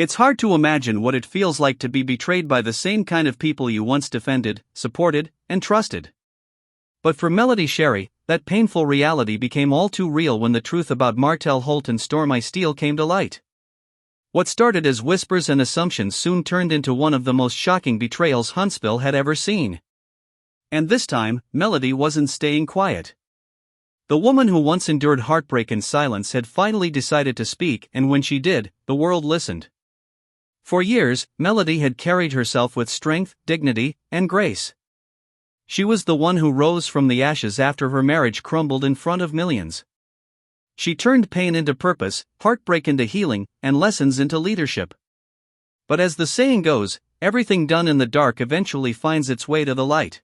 It's hard to imagine what it feels like to be betrayed by the same kind of people you once defended, supported, and trusted. But for Melody Shari, that painful reality became all too real when the truth about Martell, Holt, and Stormi Steele came to light. What started as whispers and assumptions soon turned into one of the most shocking betrayals Huntsville had ever seen. And this time, Melody wasn't staying quiet. The woman who once endured heartbreak in silence had finally decided to speak, and when she did, the world listened. For years, Melody had carried herself with strength, dignity, and grace. She was the one who rose from the ashes after her marriage crumbled in front of millions. She turned pain into purpose, heartbreak into healing, and lessons into leadership. But as the saying goes, everything done in the dark eventually finds its way to the light.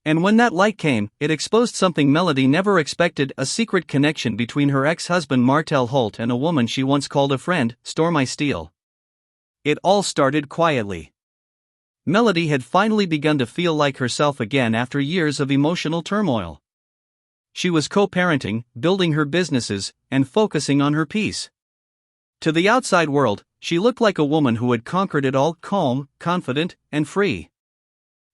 And when that light came, it exposed something Melody never expected: a secret connection between her ex-husband Martell Holt and a woman she once called a friend, Stormi Steele. It all started quietly. Melody had finally begun to feel like herself again after years of emotional turmoil. She was co-parenting, building her businesses, and focusing on her peace. To the outside world, she looked like a woman who had conquered it all, calm, confident, and free.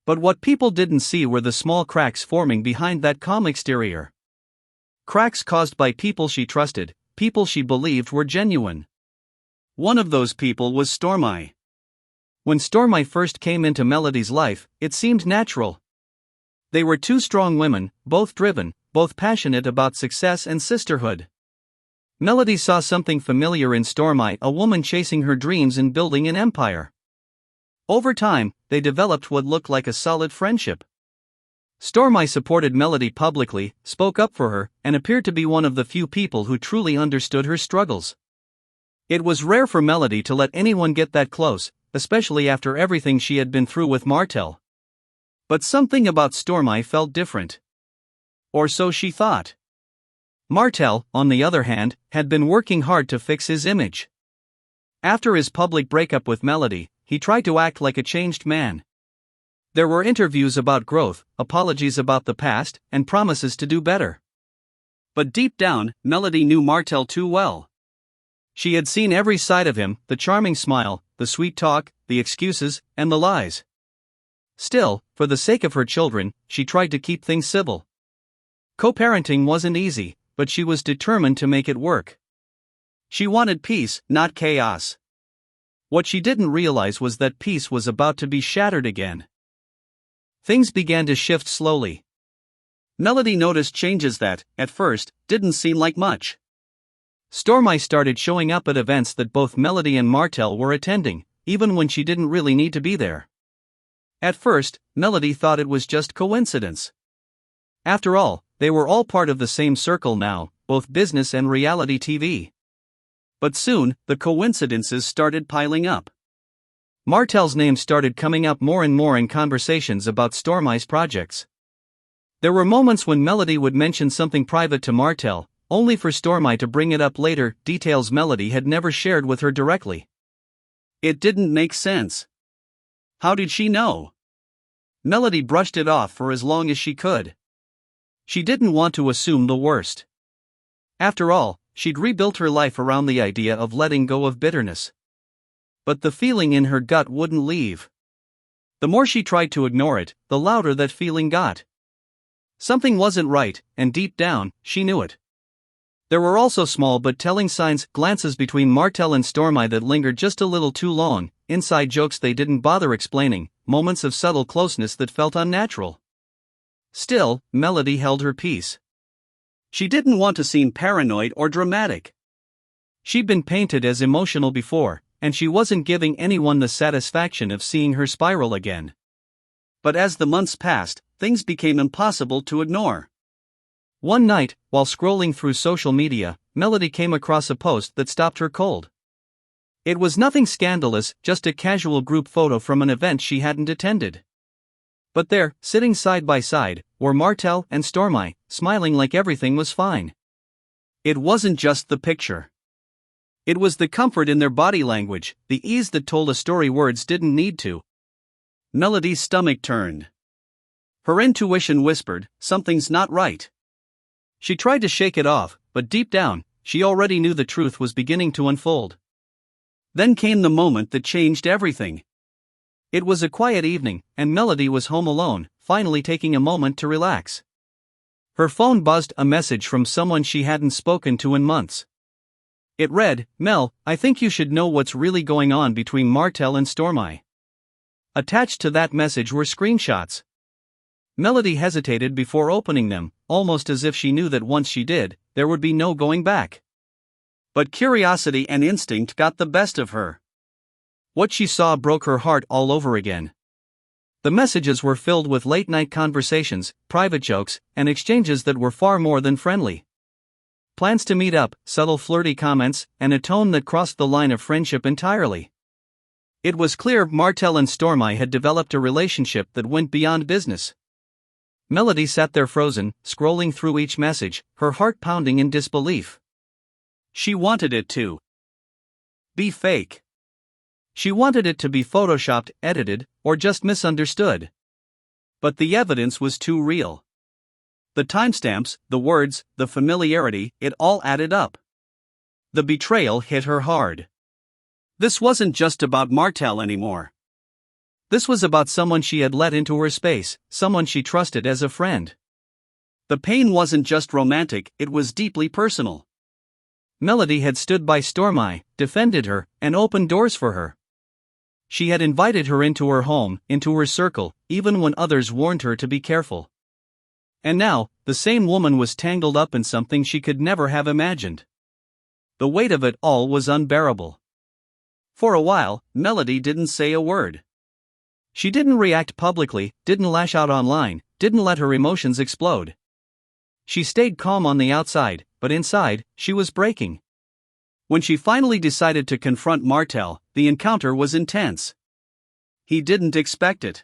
But what people didn't see were the small cracks forming behind that calm exterior. Cracks caused by people she trusted, people she believed were genuine. One of those people was Stormi. When Stormi first came into Melody's life, it seemed natural. They were two strong women, both driven, both passionate about success and sisterhood. Melody saw something familiar in Stormi, a woman chasing her dreams and building an empire. Over time, they developed what looked like a solid friendship. Stormi supported Melody publicly, spoke up for her, and appeared to be one of the few people who truly understood her struggles. It was rare for Melody to let anyone get that close, especially after everything she had been through with Martell. But something about Stormi felt different. Or so she thought. Martell, on the other hand, had been working hard to fix his image. After his public breakup with Melody, he tried to act like a changed man. There were interviews about growth, apologies about the past, and promises to do better. But deep down, Melody knew Martell too well. She had seen every side of him: the charming smile, the sweet talk, the excuses, and the lies. Still, for the sake of her children, she tried to keep things civil. Co-parenting wasn't easy, but she was determined to make it work. She wanted peace, not chaos. What she didn't realize was that peace was about to be shattered again. Things began to shift slowly. Melody noticed changes that, at first, didn't seem like much. Stormi started showing up at events that both Melody and Martell were attending, even when she didn't really need to be there. At first, Melody thought it was just coincidence. After all, they were all part of the same circle now, both business and reality TV. But soon, the coincidences started piling up. Martell's name started coming up more and more in conversations about Stormi's projects. There were moments when Melody would mention something private to Martell, only for Stormi to bring it up later, details Melody had never shared with her directly. It didn't make sense. How did she know? Melody brushed it off for as long as she could. She didn't want to assume the worst. After all, she'd rebuilt her life around the idea of letting go of bitterness. But the feeling in her gut wouldn't leave. The more she tried to ignore it, the louder that feeling got. Something wasn't right, and deep down, she knew it. There were also small but telling signs, glances between Martell and Stormi that lingered just a little too long, inside jokes they didn't bother explaining, moments of subtle closeness that felt unnatural. Still, Melody held her peace. She didn't want to seem paranoid or dramatic. She'd been painted as emotional before, and she wasn't giving anyone the satisfaction of seeing her spiral again. But as the months passed, things became impossible to ignore. One night, while scrolling through social media, Melody came across a post that stopped her cold. It was nothing scandalous, just a casual group photo from an event she hadn't attended. But there, sitting side by side, were Martell and Stormi, smiling like everything was fine. It wasn't just the picture. It was the comfort in their body language, the ease that told a story words didn't need to. Melody's stomach turned. Her intuition whispered, something's not right. She tried to shake it off, but deep down, she already knew the truth was beginning to unfold. Then came the moment that changed everything. It was a quiet evening, and Melody was home alone, finally taking a moment to relax. Her phone buzzed, a message from someone she hadn't spoken to in months. It read, "Mel, I think you should know what's really going on between Martell and Stormi." Attached to that message were screenshots. Melody hesitated before opening them, almost as if she knew that once she did, there would be no going back. But curiosity and instinct got the best of her. What she saw broke her heart all over again. The messages were filled with late-night conversations, private jokes, and exchanges that were far more than friendly. Plans to meet up, subtle flirty comments, and a tone that crossed the line of friendship entirely. It was clear Martell and Stormi had developed a relationship that went beyond business. Melody sat there frozen, scrolling through each message, her heart pounding in disbelief. She wanted it to be fake. She wanted it to be photoshopped, edited, or just misunderstood. But the evidence was too real. The timestamps, the words, the familiarity, it all added up. The betrayal hit her hard. This wasn't just about Martell anymore. This was about someone she had let into her space, someone she trusted as a friend. The pain wasn't just romantic, it was deeply personal. Melody had stood by Stormi, defended her, and opened doors for her. She had invited her into her home, into her circle, even when others warned her to be careful. And now, the same woman was tangled up in something she could never have imagined. The weight of it all was unbearable. For a while, Melody didn't say a word. She didn't react publicly, didn't lash out online, didn't let her emotions explode. She stayed calm on the outside, but inside, she was breaking. When she finally decided to confront Martell, the encounter was intense. He didn't expect it.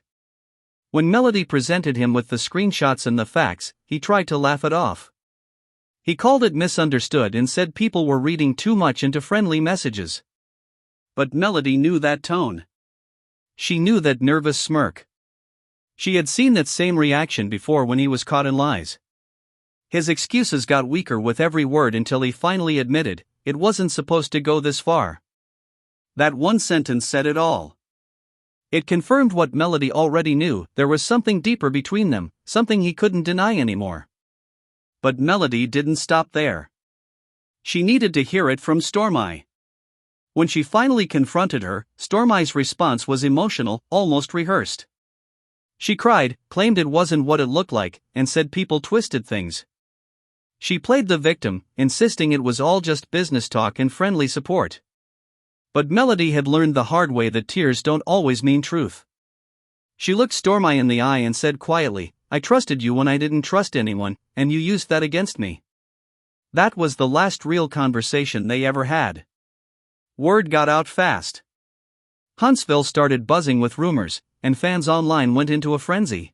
When Melody presented him with the screenshots and the facts, he tried to laugh it off. He called it misunderstood and said people were reading too much into friendly messages. But Melody knew that tone. She knew that nervous smirk. She had seen that same reaction before when he was caught in lies. His excuses got weaker with every word until he finally admitted, it wasn't supposed to go this far. That one sentence said it all. It confirmed what Melody already knew, there was something deeper between them, something he couldn't deny anymore. But Melody didn't stop there. She needed to hear it from Stormi. When she finally confronted her, Stormi's response was emotional, almost rehearsed. She cried, claimed it wasn't what it looked like, and said people twisted things. She played the victim, insisting it was all just business talk and friendly support. But Melody had learned the hard way that tears don't always mean truth. She looked Stormi in the eye and said quietly, "I trusted you when I didn't trust anyone, and you used that against me." That was the last real conversation they ever had. Word got out fast. Huntsville started buzzing with rumors, and fans online went into a frenzy.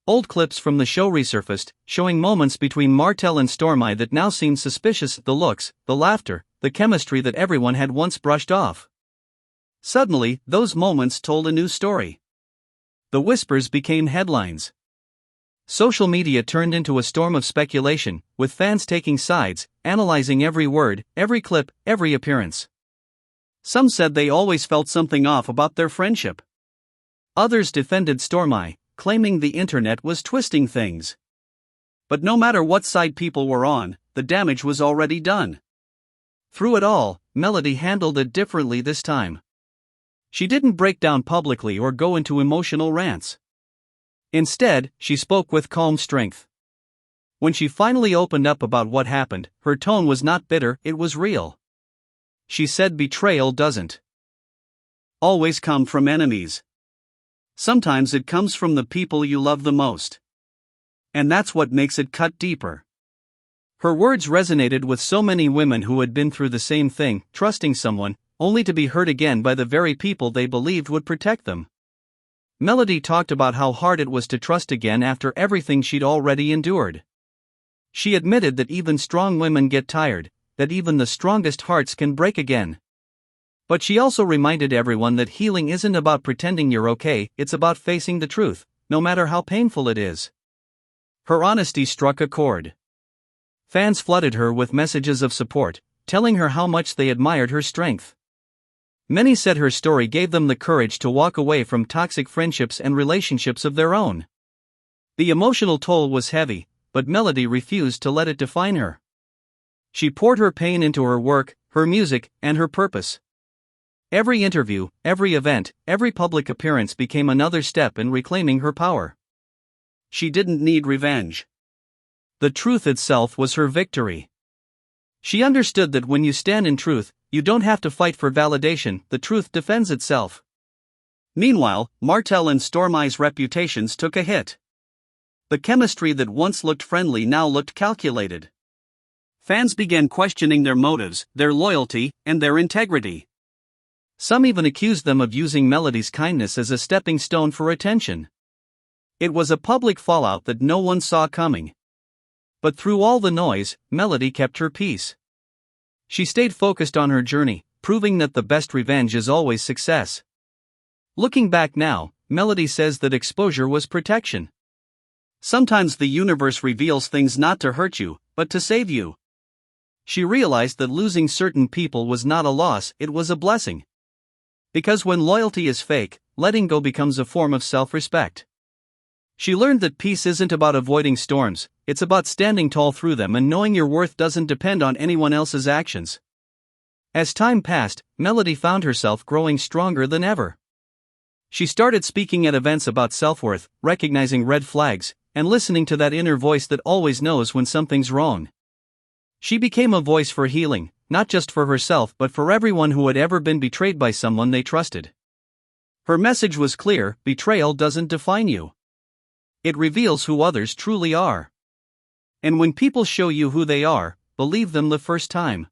Old clips from the show resurfaced, showing moments between Martell and Stormi that now seemed suspicious, the looks, the laughter, the chemistry that everyone had once brushed off. Suddenly, those moments told a new story. The whispers became headlines. Social media turned into a storm of speculation, with fans taking sides, analyzing every word, every clip, every appearance. Some said they always felt something off about their friendship. Others defended Stormi, claiming the internet was twisting things. But no matter what side people were on, the damage was already done. Through it all, Melody handled it differently this time. She didn't break down publicly or go into emotional rants. Instead, she spoke with calm strength. When she finally opened up about what happened, her tone was not bitter, it was real. She said betrayal doesn't always come from enemies. Sometimes it comes from the people you love the most. And that's what makes it cut deeper. Her words resonated with so many women who had been through the same thing, trusting someone, only to be hurt again by the very people they believed would protect them. Melody talked about how hard it was to trust again after everything she'd already endured. She admitted that even strong women get tired, that even the strongest hearts can break again. But she also reminded everyone that healing isn't about pretending you're okay, it's about facing the truth, no matter how painful it is. Her honesty struck a chord. Fans flooded her with messages of support, telling her how much they admired her strength. Many said her story gave them the courage to walk away from toxic friendships and relationships of their own. The emotional toll was heavy, but Melody refused to let it define her. She poured her pain into her work, her music, and her purpose. Every interview, every event, every public appearance became another step in reclaiming her power. She didn't need revenge. The truth itself was her victory. She understood that when you stand in truth, you don't have to fight for validation, the truth defends itself. Meanwhile, Martell and Stormi's reputations took a hit. The chemistry that once looked friendly now looked calculated. Fans began questioning their motives, their loyalty, and their integrity. Some even accused them of using Melody's kindness as a stepping stone for attention. It was a public fallout that no one saw coming. But through all the noise, Melody kept her peace. She stayed focused on her journey, proving that the best revenge is always success. Looking back now, Melody says that exposure was protection. Sometimes the universe reveals things not to hurt you, but to save you. She realized that losing certain people was not a loss, it was a blessing. Because when loyalty is fake, letting go becomes a form of self-respect. She learned that peace isn't about avoiding storms, it's about standing tall through them and knowing your worth doesn't depend on anyone else's actions. As time passed, Melody found herself growing stronger than ever. She started speaking at events about self-worth, recognizing red flags, and listening to that inner voice that always knows when something's wrong. She became a voice for healing, not just for herself but for everyone who had ever been betrayed by someone they trusted. Her message was clear: betrayal doesn't define you. It reveals who others truly are. And when people show you who they are, believe them the first time.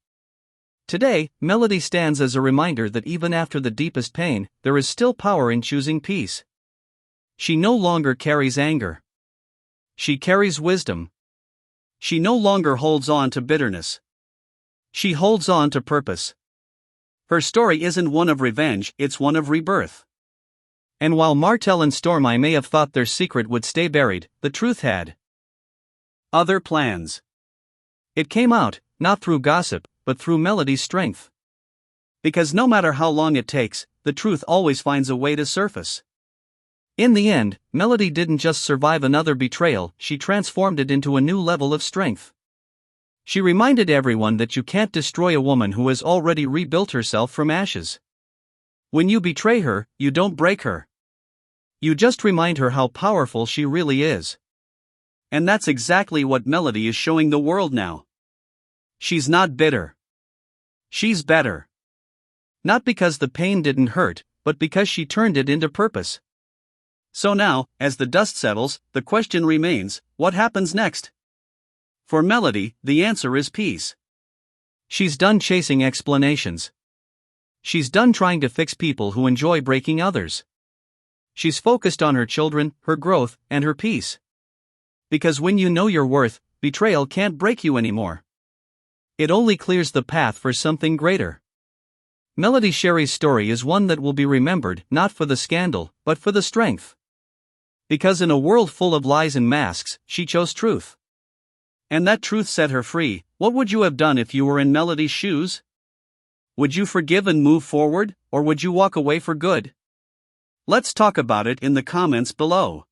Today, Melody stands as a reminder that even after the deepest pain, there is still power in choosing peace. She no longer carries anger. She carries wisdom. She no longer holds on to bitterness. She holds on to purpose. Her story isn't one of revenge, it's one of rebirth. And while Martell and Stormi may have thought their secret would stay buried, the truth had other plans. It came out, not through gossip, but through Melody's strength. Because no matter how long it takes, the truth always finds a way to surface. In the end, Melody didn't just survive another betrayal, she transformed it into a new level of strength. She reminded everyone that you can't destroy a woman who has already rebuilt herself from ashes. When you betray her, you don't break her. You just remind her how powerful she really is. And that's exactly what Melody is showing the world now. She's not bitter. She's better. Not because the pain didn't hurt, but because she turned it into purpose. So now, as the dust settles, the question remains, what happens next? For Melody, the answer is peace. She's done chasing explanations. She's done trying to fix people who enjoy breaking others. She's focused on her children, her growth, and her peace. Because when you know your worth, betrayal can't break you anymore. It only clears the path for something greater. Melody Shari's story is one that will be remembered not for the scandal, but for the strength. Because in a world full of lies and masks, she chose truth. And that truth set her free. What would you have done if you were in Melody's shoes? Would you forgive and move forward, or would you walk away for good? Let's talk about it in the comments below.